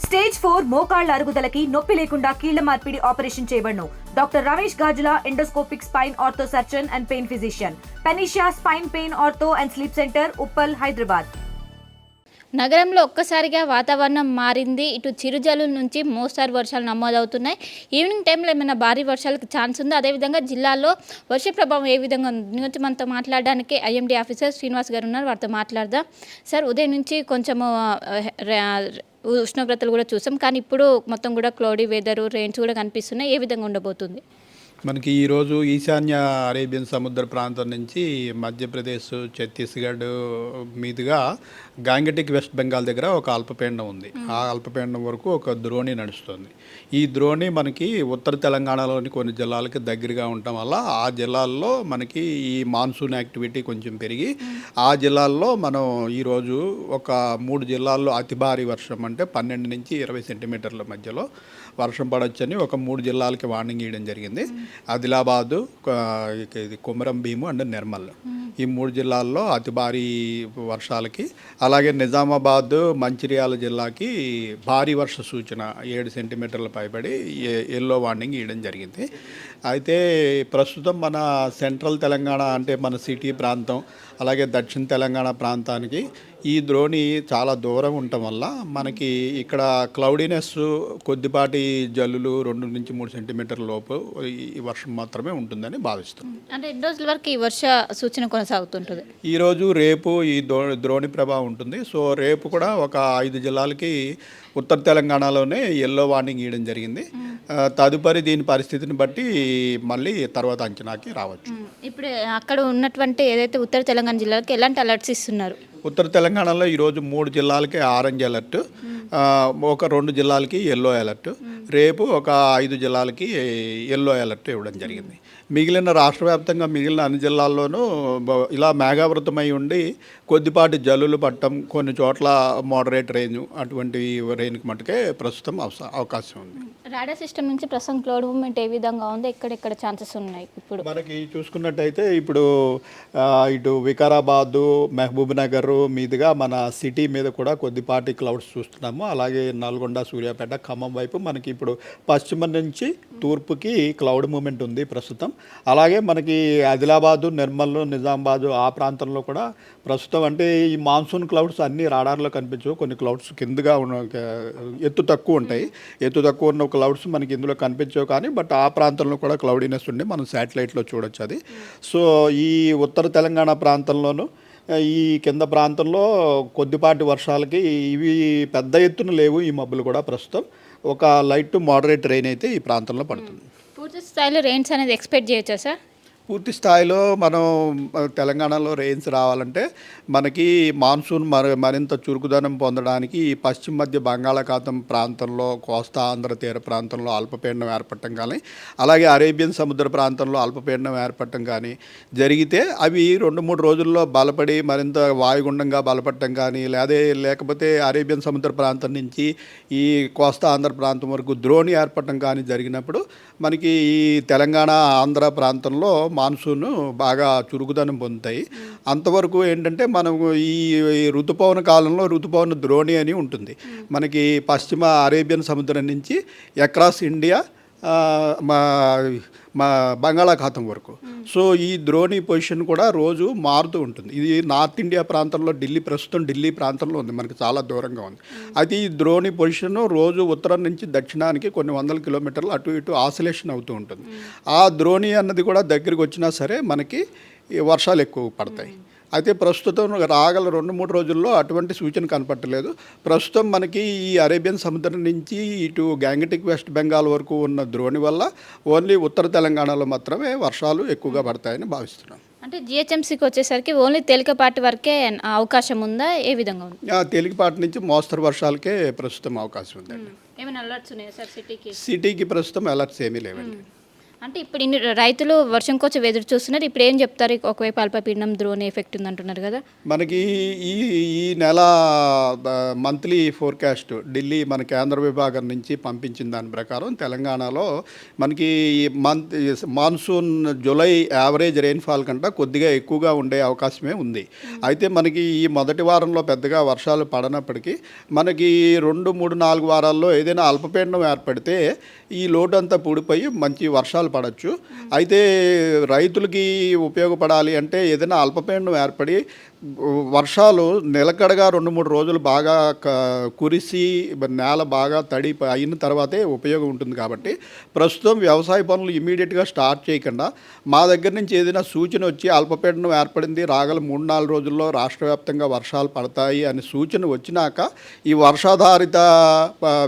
Stage 4 మోకాళ్ల అరుగుదలకి నొప్పి లేకుండా కీళ్ల మార్పిడి ఆపరేషన్ చేయబడును. Doctor Ramesh Gajula, endoscopic spine ortho surgeon and pain physician, పెనిషియా spine pain ortho and sleep centre, Uppal, Hyderabad. నగరంలో ఒక్కసారిగా వాతావరణం మారింది. ఇటు చిరుజల్లుల నుంచి మోస్తారు వర్షాలు నమోదవుతున్నాయి. ఈవినింగ్ టైంలో ఏమైనా భారీ వర్షాలకు ఛాన్స్ ఉందో, అదేవిధంగా జిల్లాలో వర్ష ప్రభావం ఏ విధంగా ఉంది మనతో మాట్లాడడానికి ఐఎండీ ఆఫీసర్ శ్రీనివాస్ గారు ఉన్నారు. వారితో మాట్లాడదాం. సార్, ఉదయం నుంచి కొంచెము ఉష్ణోగ్రతలు కూడా చూసాం, కానీ ఇప్పుడు మొత్తం కూడా క్లౌడీ వెదరు, రెయిన్స్ కూడా కనిపిస్తున్నాయి. ఏ విధంగా ఉండబోతుంది? మనకి ఈరోజు ఈశాన్య అరేబియన్ సముద్ర ప్రాంతం నుంచి మధ్యప్రదేశ్, ఛత్తీస్గఢ్ మీదుగా గాంగటిక్ వెస్ట్ బెంగాల్ దగ్గర ఒక అల్పపీడనం ఉంది. ఆ అల్పపీడనం వరకు ఒక ద్రోణి నడుస్తుంది. ఈ ద్రోణి మనకి ఉత్తర తెలంగాణలోని కొన్ని జిల్లాలకి దగ్గరగా ఉండటం వల్ల ఆ జిల్లాల్లో మనకి ఈ మాన్సూన్ యాక్టివిటీ కొంచెం పెరిగి ఆ జిల్లాల్లో మనం ఈరోజు ఒక 3 జిల్లాల్లో అతి భారీ వర్షం అంటే 12 నుంచి 20 సెంటీమీటర్ల మధ్యలో వర్షం పడొచ్చని ఒక 3 జిల్లాలకి వార్నింగ్ ఇవ్వడం జరిగింది. ఆదిలాబాదు, ఇది కొమరం భీము అండ్ నిర్మల్, ఈ 3 జిల్లాల్లో అతి భారీ వర్షాలకి, అలాగే నిజామాబాద్, మంచిర్యాల జిల్లాకి భారీ వర్ష సూచన 7 సెంటీమీటర్ల పైబడి ఎల్లో వార్నింగ్ ఇవ్వడం జరిగింది. అయితే ప్రస్తుతం మన సెంట్రల్ తెలంగాణ అంటే మన సిటీ ప్రాంతం, అలాగే దక్షిణ తెలంగాణ ప్రాంతానికి ఈ ద్రోణి చాలా దూరం ఉండటం వల్ల మనకి ఇక్కడ క్లౌడీనెస్, కొద్దిపాటి జల్లులు 2 నుంచి 3 సెంటీమీటర్ల లోపు ఈ వర్షం మాత్రమే ఉంటుందని భావిస్తున్నాం. అంటే ఎన్ని రోజుల వరకు ఈ వర్ష సూచన కొనసాగుతుంటుంది? ఈరోజు, రేపు ఈ ద్రోణి ప్రభావం ఉంటుంది. సో రేపు కూడా ఒక 5 జిల్లాలకి ఉత్తర తెలంగాణలోనే ఎల్లో వార్నింగ్ ఇవ్వడం జరిగింది. తదుపరి దీని పరిస్థితిని బట్టి మళ్ళీ తర్వాత అంచనాకి రావచ్చు. ఇప్పుడు అక్కడ ఉన్నటువంటి ఏదైతే ఉత్తర తెలంగాణ జిల్లాలకు ఎలాంటి అలర్ట్స్ ఇస్తున్నారు? ఉత్తర తెలంగాణలో ఈరోజు 3 జిల్లాలకి ఆరెంజ్ అలర్ట్, ఒక 2 జిల్లాలకి ఎల్లో అలర్ట్, రేపు ఒక 5 జిల్లాలకి ఎల్లో అలర్ట్ ఇవ్వడం జరిగింది. మిగిలిన రాష్ట్ర వ్యాప్తంగా మిగిలిన అన్ని జిల్లాల్లోనూ ఇలా మేఘావృతమై ఉండి కొద్దిపాటి జల్లులు పట్టడం, కొన్ని చోట్ల మోడరేట్ రేంజ్, అటువంటి రెయిన్కి మటుకే ప్రస్తుతం అవకాశం ఉంది. రాడార్ సిస్టమ్ నుంచి ప్రస్తుతం క్లౌడ్ మూవ్మెంట్ ఏ విధంగా ఉంది? ఎక్కడెక్కడ ఛాన్సెస్ ఉన్నాయి? ఇప్పుడు మనకి చూసుకున్నట్టయితే ఇప్పుడు ఇటు వికారాబాదు, మహబూబ్ నగర్ మీదుగా మన సిటీ మీద కూడా కొద్దిపాటి క్లౌడ్స్ చూస్తున్నాము. అలాగే నల్గొండ, సూర్యాపేట, ఖమ్మం వైపు మనకి ఇప్పుడు పశ్చిమ నుంచి తూర్పుకి క్లౌడ్ మూవ్మెంట్ ఉంది ప్రస్తుతం. అలాగే మనకి ఆదిలాబాదు, నిర్మల్, నిజామాబాదు ఆ ప్రాంతంలో కూడా ప్రస్తుతం అంటే ఈ మాన్సూన్ క్లౌడ్స్ అన్ని రాడార్లో కనిపించవు. కొన్ని క్లౌడ్స్ కిందగా ఉన్న ఎత్తు తక్కువ ఉంటాయి. ఎత్తు తక్కువ ఉన్న క్లౌడ్స్ మనకి ఇందులో కనిపించవు, కానీ బట్ ఆ ప్రాంతంలో కూడా క్లౌడీనెస్ ఉండి మనం శాటిలైట్లో చూడొచ్చు అది. సో ఈ ఉత్తర తెలంగాణ ప్రాంతంలోనూ ఈ కింద ప్రాంతంలో కొద్దిపాటి వర్షాలకి ఇవి పెద్ద ఎత్తున లేవు ఈ మబ్బులు కూడా. ప్రస్తుతం ఒక లైట్ టు మోడరేట్ రెయిన్ అయితే ఈ ప్రాంతంలో పడుతుంది. పూర్తి స్థాయిలో రెయిన్స్ అనేది ఎక్స్పెక్ట్ చేయొచ్చా సార్? పూర్తి స్థాయిలో మనం తెలంగాణలో రెయిన్స్ రావాలంటే మనకి మాన్సూన్ మరింత చురుకుదనం పొందడానికి ఈ పశ్చిమ మధ్య బంగాళాఖాతం ప్రాంతంలో, కోస్తా ఆంధ్ర తీర ప్రాంతంలో అల్పపీడనం ఏర్పడటం కానీ, అలాగే అరేబియన్ సముద్ర ప్రాంతంలో అల్పపీడనం ఏర్పడటం కానీ జరిగితే అవి 2-3 రోజుల్లో బలపడి మరింత వాయుగుండంగా బలపడటం కానీ, లేకపోతే అరేబియన్ సముద్ర ప్రాంతం నుంచి ఈ కోస్తా ఆంధ్ర ప్రాంతం వరకు ద్రోణి ఏర్పడటం కానీ జరిగినప్పుడు మనకి ఈ తెలంగాణ, ఆంధ్ర ప్రాంతంలో మాన్సూన్ బాగా చురుకుదనం పొందుతాయి. అంతవరకు ఏంటంటే మనం ఈ ఋతుపవన కాలంలో ఋతుపవన ద్రోణి అని ఉంటుంది మనకి పశ్చిమ అరేబియన్ సముద్రం నుంచి అక్రాస్ ఇండియా, మా బంగాళాఖాతం వరకు. సో ఈ ద్రోణి పొజిషన్ కూడా రోజు మారుతూ ఉంటుంది. ఇది నార్త్ ఇండియా ప్రాంతంలో ప్రస్తుతం ఢిల్లీ ప్రాంతంలో ఉంది, మనకి చాలా దూరంగా ఉంది. అయితే ఈ ద్రోణి పొజిషన్ రోజు ఉత్తరం నుంచి దక్షిణానికి కొన్ని 100 కిలోమీటర్లు అటు ఇటు ఆసిలేషన్ అవుతూ ఉంటుంది. ఆ ద్రోణి అన్నది కూడా దగ్గరికి వచ్చినా సరే మనకి వర్షాలు ఎక్కువ పడతాయి. అయితే ప్రస్తుతం రాగల 2-3 రోజుల్లో అటువంటి సూచన కనపట్టలేదు. ప్రస్తుతం మనకి ఈ అరేబియన్ సముద్రం నుంచి ఇటు గాంగటిక్ వెస్ట్ బెంగాల్ వరకు ఉన్న ద్రోణి వల్ల ఓన్లీ ఉత్తర తెలంగాణలో మాత్రమే వర్షాలు ఎక్కువగా పడతాయని భావిస్తున్నాం. అంటే జిహెచ్ఎంసీకి వచ్చేసరికి ఓన్లీ తేలికపాటి వరకే అవకాశం ఉందా? ఏ విధంగా ఉంది? తేలికపాటి నుంచి మోస్తరు వర్షాలకే ప్రస్తుతం అవకాశం ఉందండి. ఏమైనా అలర్ట్స్ ఉన్నాయా సార్ సిటీకి? సిటీకి ప్రస్తుతం అలర్ట్స్ ఏమీ లేవండి. అంటే ఇప్పుడు ఇన్ని రైతులు వర్షం కోసం ఎదురు చూస్తున్నారు. ఇప్పుడు ఏం చెప్తారు? ఒకవైపు అల్పపీడనం ద్రోణి ఎఫెక్ట్ ఉంది అంటున్నారు కదా. మనకి ఈ ఈ నెల మంత్లీ ఫోర్కాస్ట్ ఢిల్లీ మన కేంద్ర విభాగం నుంచి పంపించిన దాని ప్రకారం తెలంగాణలో మనకి మాన్సూన్ జూలై యావరేజ్ రెయిన్ఫాల్ కంటే కొద్దిగా ఎక్కువగా ఉండే అవకాశమే ఉంది. అయితే మనకి ఈ మొదటి వారంలో పెద్దగా వర్షాలు పడనప్పటికీ మనకి 2, 3, 4 వారాల్లో ఏదైనా అల్పపీడనం ఏర్పడితే ఈ లోటు అంతా పూడిపోయి మంచి వర్షాలు పడవచ్చు. అయితే రైతులకి ఉపయోగపడాలి అంటే ఏదైనా అల్పపీడనం ఏర్పడి వర్షాలు నిలకడగా 2-3 రోజులు బాగా కురిసి నేల బాగా తడి అయిన తర్వాతే ఉపయోగం ఉంటుంది. కాబట్టి ప్రస్తుతం వ్యవసాయ పనులు ఇమీడియట్గా స్టార్ట్ చేయకుండా మా దగ్గర నుంచి ఏదైనా సూచన వచ్చి అల్పపీడనం ఏర్పడింది రాగల 3-4 రోజుల్లో రాష్ట్ర వ్యాప్తంగా వర్షాలు పడతాయి అని సూచన వచ్చినాక ఈ వర్షాధారిత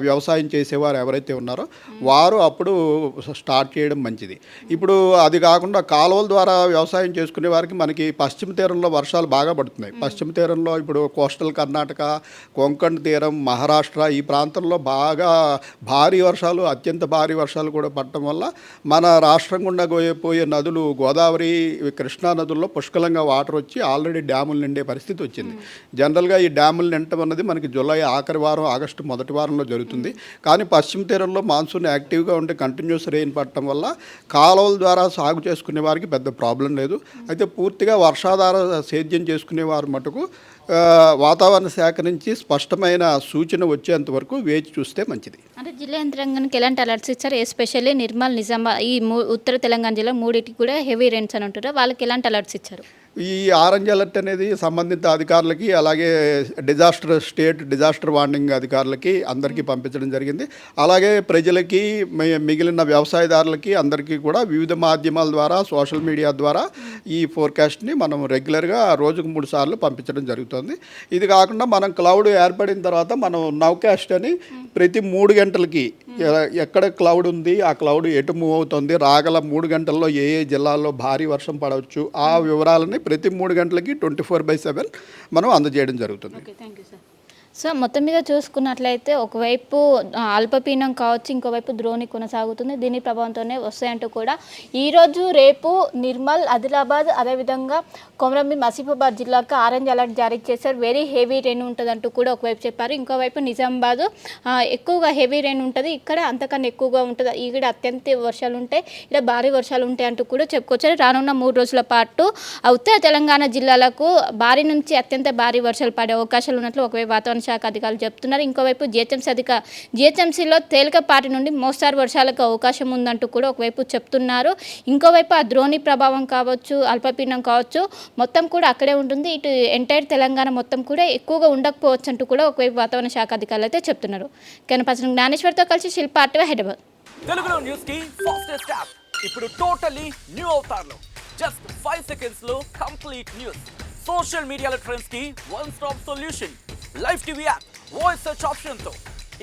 వ్యవసాయం చేసేవారు ఎవరైతే ఉన్నారో వారు అప్పుడు స్టార్ట్ చేయడం మంచిది. ఇప్పుడు అది కాకుండా కాలువల ద్వారా వ్యవసాయం చేసుకునే వారికి మనకి పశ్చిమ తీరంలో వర్షాలు బాగా పడుతున్నాయి. పశ్చిమ తీరంలో ఇప్పుడు కోస్టల్ కర్ణాటక, కొంకణ్ తీరం, మహారాష్ట్ర ఈ ప్రాంతంలో బాగా భారీ వర్షాలు, అత్యంత భారీ వర్షాలు కూడా పడటం వల్ల మన రాష్ట్రం గుండా పోయే నదులు గోదావరి, కృష్ణా నదుల్లో పుష్కలంగా వాటర్ వచ్చి ఆల్రెడీ డ్యాములు నిండే పరిస్థితి వచ్చింది. జనరల్గా ఈ డ్యాములు నిండటం అన్నది మనకి జూలై ఆఖరి వారం, ఆగస్టు మొదటి వారంలో జరుగుతుంది. కానీ పశ్చిమ తీరంలో మాన్సూన్ యాక్టివ్గా ఉంటే కంటిన్యూస్ రెయిన్ పడటం వల్ల కాలువల ద్వారా సాగు చేసుకునే వారికి పెద్ద ప్రాబ్లం లేదు. అయితే పూర్తిగా వర్షాధార సేద్యం చేసుకునే వారు మటుకు వాతావరణ శాఖ నుంచి స్పష్టమైన సూచన వచ్చేంత వరకు వేచి చూస్తే మంచిది. అంటే జిల్లా యంత్రాంగానికి ఎలాంటి అలర్ట్స్ ఇచ్చారు? ఎస్పెషల్లీ నిర్మల్, నిజామాబాద్ ఈ ఉత్తర తెలంగాణ జిల్లా మూడింటికి కూడా హెవీ రెయిన్స్ అని అంటారు. వాళ్ళకి ఎలాంటి అలర్ట్స్ ఇచ్చారు? ఈ ఆరెంజ్ అలర్ట్ అనేది సంబంధిత అధికారులకి అలాగే స్టేట్ డిజాస్టర్ వార్నింగ్ అధికారులకి అందరికీ పంపించడం జరిగింది. అలాగే ప్రజలకి మిగిలిన వ్యవసాయదారులకి అందరికీ కూడా వివిధ మాధ్యమాల ద్వారా సోషల్ మీడియా ద్వారా ఈ ఫోర్కాస్ట్ని మనం రెగ్యులర్గా రోజుకు 3 సార్లు పంపించడం జరుగుతుంది. ఇది కాకుండా మనం క్లౌడ్ ఏర్పడిన తర్వాత మనం నౌకాస్ట్ అని ప్రతి 3 గంటలకి ఎక్కడ క్లౌడ్ ఉంది, ఆ క్లౌడ్ ఎటు మూవ్ అవుతుంది, రాగల 3 గంటల్లో ఏ జిల్లాల్లో భారీ వర్షం పడవచ్చు ఆ వివరాలని ప్రతి 3 గంటలకి 24/7 మనం అందజేయడం జరుగుతుంది. Okay, thank you sir. So మొత్తం మీద చూసుకున్నట్లయితే ఒకవైపు అల్పపీడనం కావచ్చు, ఇంకోవైపు ద్రోణి కొనసాగుతుంది. దీని ప్రభావంతోనే వస్తాయంటూ కూడా ఈరోజు రేపు నిర్మల్, ఆదిలాబాద్, అదేవిధంగా కొమరంభీం, ఆసిఫాబాద్ జిల్లాకు ఆరెంజ్ అలర్ట్ జారీ చేశారు. వెరీ హెవీ రెయిన్ ఉంటుందంటూ కూడా ఒకవైపు చెప్పారు. ఇంకోవైపు నిజామాబాద్ ఎక్కువగా హెవీ రెయిన్ ఉంటుంది, ఇక్కడ అంతకన్నా ఎక్కువగా ఉంటుంది, ఇక్కడ అత్యంత వర్షాలు ఉంటాయి, ఇక్కడ భారీ వర్షాలు ఉంటాయి అంటూ కూడా చెప్పుకోవచ్చు. రానున్న 3 రోజుల పాటు ఉత్తర తెలంగాణ జిల్లాలకు భారీ నుంచి అత్యంత భారీ వర్షాలు పడే అవకాశాలు ఉన్నట్లు ఒకవైపు వాతావరణ శాఖ అధికారులు చెప్తున్నారు. ఇంకోవైపు జిహెచ్ఎంసీలో తేలికపాటి నుండి మోస్తారు వర్షాలకు అవకాశం ఉందంటూ కూడా ఒకవైపు చెప్తున్నారు. ఇంకోవైపు ఆ ద్రోణి ప్రభావం కావచ్చు, అల్పపీడనం కావచ్చు, మొత్తం కూడా అక్కడే ఉంటుంది. ఇటు ఎంటైర్ తెలంగాణ మొత్తం కూడా ఎక్కువగా ఉండకపోవచ్చు అంటూ కూడా ఒకవైపు వాతావరణ శాఖ అధికారులు అయితే చెప్తున్నారు. కెనపర్సన్ జ్ఞానేశ్వర్తో కలిసి శిల్ప, ఆర్టీవీ, హైదరాబాద్. తెలుగులో న్యూస్ కి ఫాస్టెస్ట్ యాప్ ఇప్పుడు టోటల్లీ న్యూ అవతార్లో జస్ట్ 5 seconds లో కంప్లీట్ న్యూస్, సోషల్ మీడియాలో ట్రెండ్స్ కి one stop solution, live TV app, voice search option తో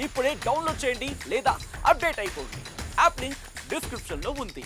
ఇప్పుడే డౌన్లోడ్ చేయండి లేదా అప్డేట్ అయిపోండి. యాప్ లింక్ డిస్క్రిప్షన్ లో ఉంది.